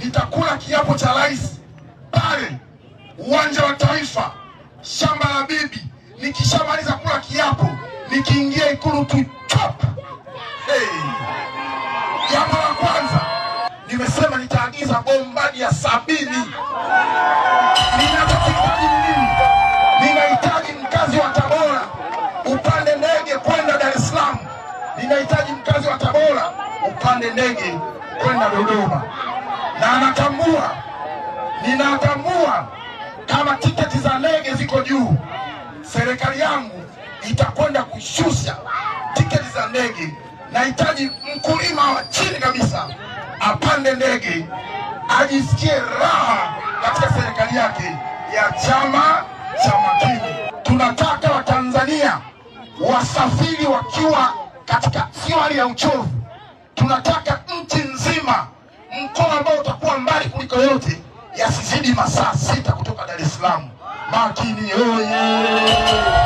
nitakula kiapo cha rais pale uwanja wa Taifa, shamba la bibi. Nikishamaliza kula kiapo, nikiingia Ikulu tu chop. Jambo la kwanza nimesema nitaagiza bombadi ya 70. Ninahitaji nini? Ninahitaji mkazi wa Tabora upande ndege kwenda Dar es Salaam. Ninahitaji mkazi wa Tabora upande ndege kwenda Dodoma. Na ninatambua kama tiketi za ndege ziko juu, serikali yangu itakwenda kushusha tiketi za ndege. Nahitaji mkulima wa chini kabisa apande ndege, ajisikie raha katika serikali yake ya Chama cha Makini. Tunataka Watanzania wasafiri wakiwa katika sio hali ya uchovu. Tunataka nchi nzima, mkoa ambao utakuwa mbali kuliko yote, yasizidi masaa 6 kutoka Dar es Salaam. Makini oye!